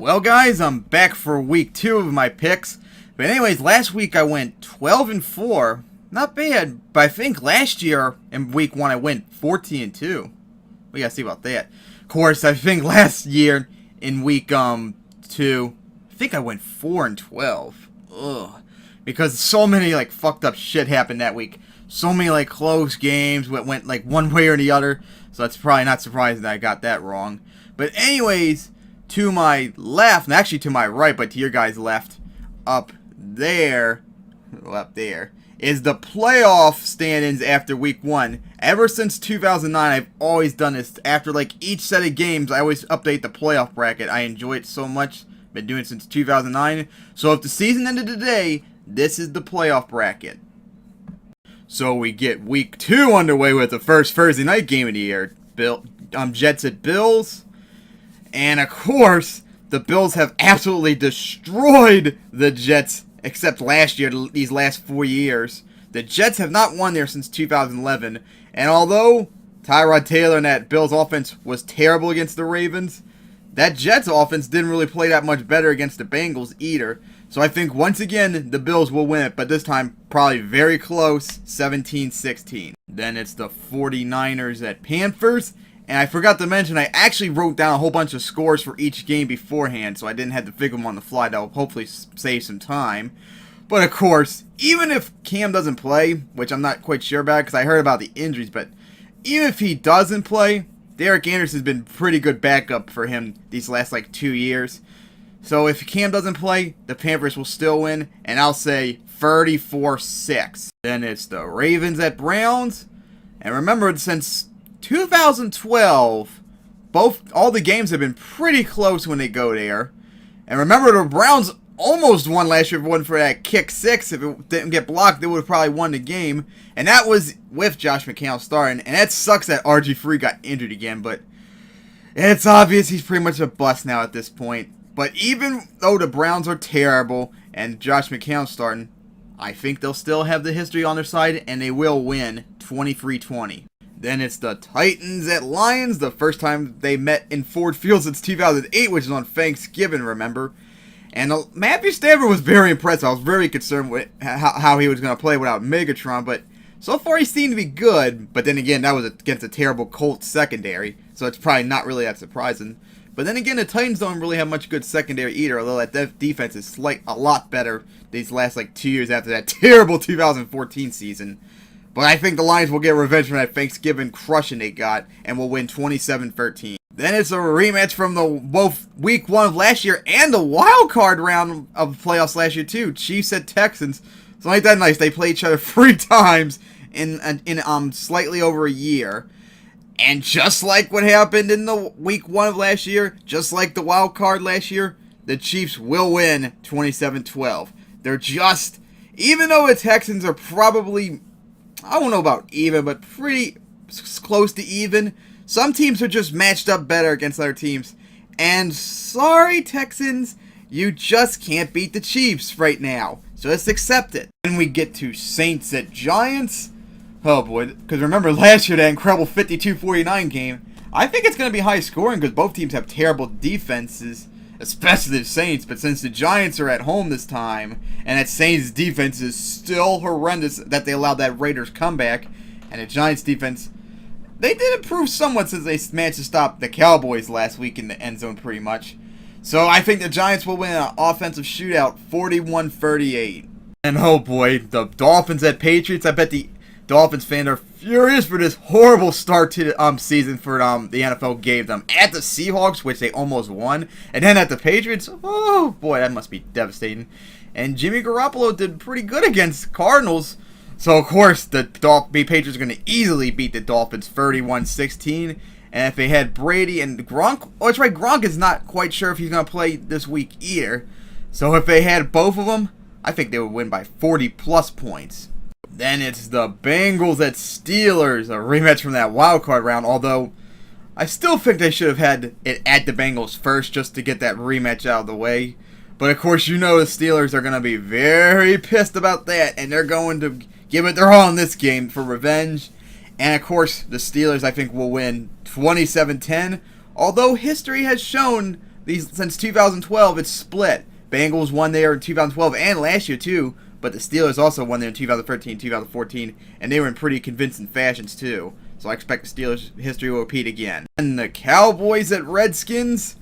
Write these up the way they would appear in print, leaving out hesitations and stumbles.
Well, guys, I'm back for week 2 of my picks. But anyways, last week I went 12-4. Not bad, but I think last year in week 1 I went 14-2. We gotta see about that. Of course, I think last year in week 2, I think I went 4-12. Ugh. Because so many fucked up shit happened that week. So many close games went one way or the other. So it's probably not surprising that I got that wrong. But anyways, to my left, and actually to my right, but to your guys' left, up there, is the playoff stand-ins after week 1. Ever since 2009, I've always done this. After each set of games, I always update the playoff bracket. I enjoy it so much. Been doing it since 2009. So if the season ended today, this is the playoff bracket. So we get week 2 underway with the first Thursday night game of the year. Jets at Bills. And of course, the Bills have absolutely destroyed the Jets, except last year, these last 4 years. The Jets have not won there since 2011. And although Tyrod Taylor and that Bills offense was terrible against the Ravens, that Jets offense didn't really play that much better against the Bengals either. So I think once again, the Bills will win it, but this time probably very close, 17-16. Then it's the 49ers at Panthers. And I forgot to mention, I actually wrote down a whole bunch of scores for each game beforehand, so I didn't have to figure them on the fly. That will hopefully save some time. But of course, even if Cam doesn't play, which I'm not quite sure about because I heard about the injuries, but even if he doesn't play, Derek Anderson has been pretty good backup for him these last 2 years. So if Cam doesn't play, the Panthers will still win, and I'll say 34-6. Then it's the Ravens at Browns. And remember, since 2012, all the games have been pretty close when they go there. And remember, the Browns almost won last year if it wasn't for that kick 6. If it didn't get blocked, they would have probably won the game. And that was with Josh McCown starting. And that sucks that RG3 got injured again, but it's obvious he's pretty much a bust now at this point. But even though the Browns are terrible and Josh McCown starting, I think they'll still have the history on their side and they will win 23-20. Then it's the Titans at Lions, the first time they met in Ford Field since 2008, which is on Thanksgiving, remember. And Matthew Stafford was very impressive. I was very concerned with how he was going to play without Megatron, but so far he seemed to be good. But then again, that was against a terrible Colts secondary, so it's probably not really that surprising. But then again, the Titans don't really have much good secondary either, although that defense is a lot better these last 2 years after that terrible 2014 season. But I think the Lions will get revenge from that Thanksgiving crushing they got and will win 27-13. Then it's a rematch from both week 1 of last year and the wild card round of the playoffs last year too. Chiefs at Texans. So ain't that nice? They play each other 3 times in slightly over a year. And just like what happened in the week 1 of last year, just like the wild card last year, the Chiefs will win 27-12. They're just, even though the Texans are probably, I don't know about even, but pretty close to even, some teams are just matched up better against other teams. And sorry, Texans, you just can't beat the Chiefs right now. So let's accept it. Then we get to Saints at Giants. Oh boy, because remember last year, that incredible 52-49 game. I think it's going to be high scoring because both teams have terrible defenses, especially the Saints. But since the Giants are at home this time, and that Saints defense is still horrendous that they allowed that Raiders comeback, and the Giants defense, they did improve somewhat since they managed to stop the Cowboys last week in the end zone pretty much. So I think the Giants will win an offensive shootout 41-38. And oh boy, the Dolphins at Patriots. I bet the Dolphins fans are furious for this horrible start to the season for the NFL gave them. At the Seahawks, which they almost won, and then at the Patriots, oh boy, that must be devastating. And Jimmy Garoppolo did pretty good against Cardinals, so of course the Patriots are going to easily beat the Dolphins 31-16. And if they had Brady and Gronk, oh that's right, Gronk is not quite sure if he's going to play this week either. So if they had both of them, I think they would win by 40+ points. Then it's the Bengals at Steelers, a rematch from that wild card round, although I still think they should have had it at the Bengals first just to get that rematch out of the way. But of course, you know the Steelers are going to be very pissed about that, and they're going to give it their all in this game for revenge. And of course, the Steelers, I think, will win 27-10, although history has shown Since 2012, it's split. Bengals won there in 2012 and last year too, but the Steelers also won there in 2013, 2014, and they were in pretty convincing fashions too. So I expect the Steelers' history will repeat again. And the Cowboys at Redskins.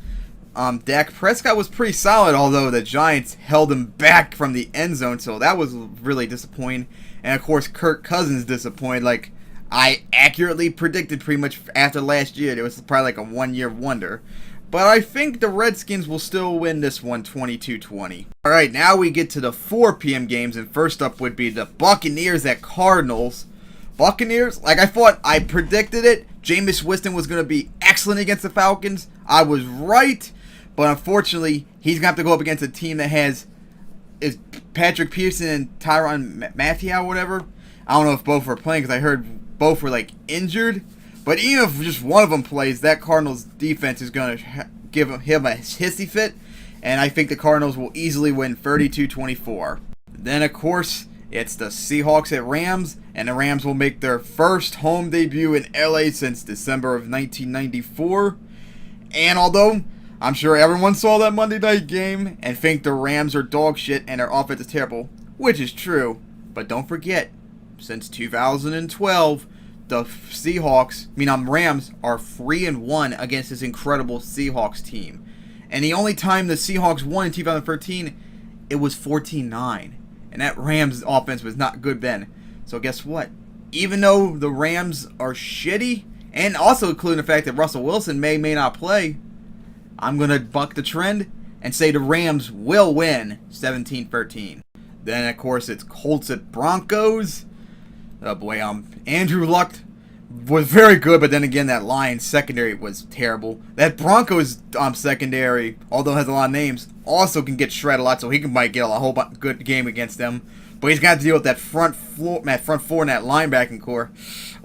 Dak Prescott was pretty solid, although the Giants held him back from the end zone, so that was really disappointing. And of course, Kirk Cousins disappointed. Like I accurately predicted pretty much after last year. It was probably like a one-year wonder. But I think the Redskins will still win this one 22-20. Alright, now we get to the 4 p.m. games, and first up would be the Buccaneers at Cardinals. Buccaneers, like I predicted it. Jameis Winston was going to be excellent against the Falcons. I was right, but unfortunately, he's going to have to go up against a team that is Patrick Peterson and Tyrann Mathieu or whatever. I don't know if both were playing because I heard both were like injured. But even if just one of them plays, that Cardinals defense is going to give him a hissy fit. And I think the Cardinals will easily win 32-24. Then, of course, it's the Seahawks at Rams. And the Rams will make their first home debut in LA since December of 1994. And although I'm sure everyone saw that Monday night game and think the Rams are dog shit and their offense is terrible, which is true. But don't forget, since 2012... the Rams are 3-1 against this incredible Seahawks team. And the only time the Seahawks won in 2013, it was 14-9. And that Rams offense was not good then. So guess what? Even though the Rams are shitty, and also including the fact that Russell Wilson may not play, I'm going to buck the trend and say the Rams will win 17-13. Then, of course, it's Colts at Broncos. Oh boy, Andrew Luck was very good, but then again, that Lions secondary was terrible. That Broncos secondary, although it has a lot of names, also can get shredded a lot, so he might get a whole good game against them. But he's got to deal with that front four and that linebacking core.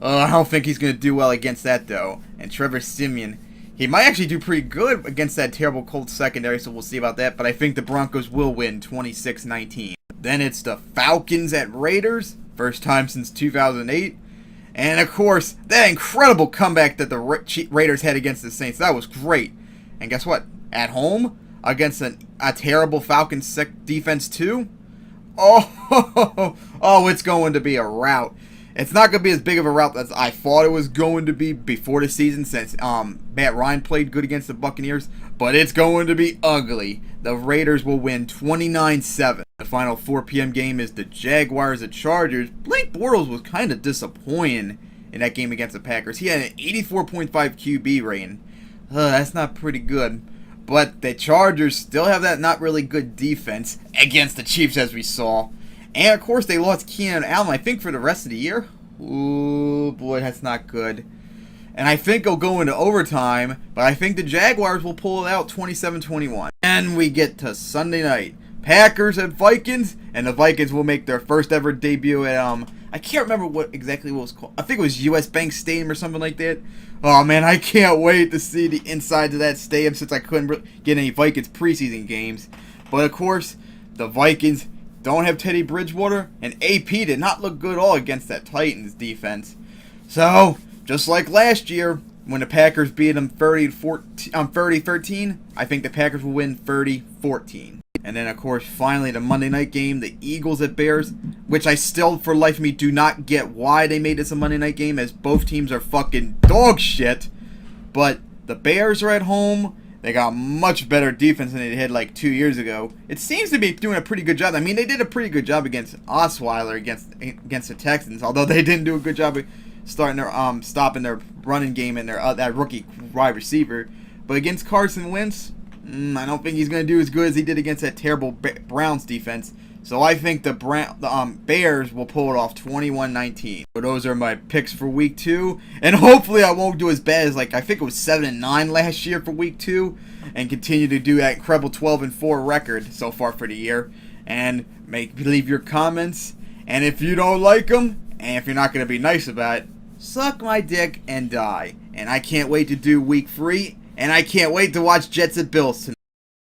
I don't think he's going to do well against that, though. And Trevor Siemian, he might actually do pretty good against that terrible Colts secondary, so we'll see about that. But I think the Broncos will win 26-19. Then it's the Falcons at Raiders. First time since 2008. And, of course, that incredible comeback that the Raiders had against the Saints. That was great. And guess what? At home, against a terrible Falcons defense, too? Oh, it's going to be a rout. It's not going to be as big of a rout as I thought it was going to be before the season since Matt Ryan played good against the Buccaneers. But it's going to be ugly. The Raiders will win 29-7. The final 4 p.m. game is the Jaguars at Chargers. Blake Bortles was kind of disappointing in that game against the Packers. He had an 84.5 QB rating. That's not pretty good. But the Chargers still have that not really good defense against the Chiefs, as we saw. And, of course, they lost Keenan Allen, I think, for the rest of the year. Ooh, boy, that's not good. And I think it'll go into overtime, but I think the Jaguars will pull it out 27-21. And we get to Sunday night. Packers and Vikings, and the Vikings will make their first ever debut at, I can't remember what exactly it was called. I think it was US Bank Stadium or something like that. Oh, man, I can't wait to see the inside of that stadium since I couldn't get any Vikings preseason games. But, of course, the Vikings don't have Teddy Bridgewater, and AP did not look good at all against that Titans defense. So, just like last year, when the Packers beat them 30-13, I think the Packers will win 30-14. And then, of course, finally, the Monday night game, the Eagles at Bears, which I still, for life of me, do not get why they made this a Monday night game, as both teams are fucking dog shit. But the Bears are at home. They got much better defense than they had like 2 years ago. It seems to be doing a pretty good job. I mean, they did a pretty good job against Osweiler against the Texans, although they didn't do a good job of stopping their running game and their that rookie wide receiver. But against Carson Wentz, I don't think he's going to do as good as he did against that terrible Browns defense. So I think the Bears will pull it off 21-19. So those are my picks for Week 2. And hopefully I won't do as bad as, like, I think it was 7-9 last year for Week 2. And continue to do that incredible 12-4 record so far for the year. And leave your comments. And if you don't like them, and if you're not going to be nice about it, suck my dick and die. And I can't wait to do Week 3. And I can't wait to watch Jets at Bills tonight.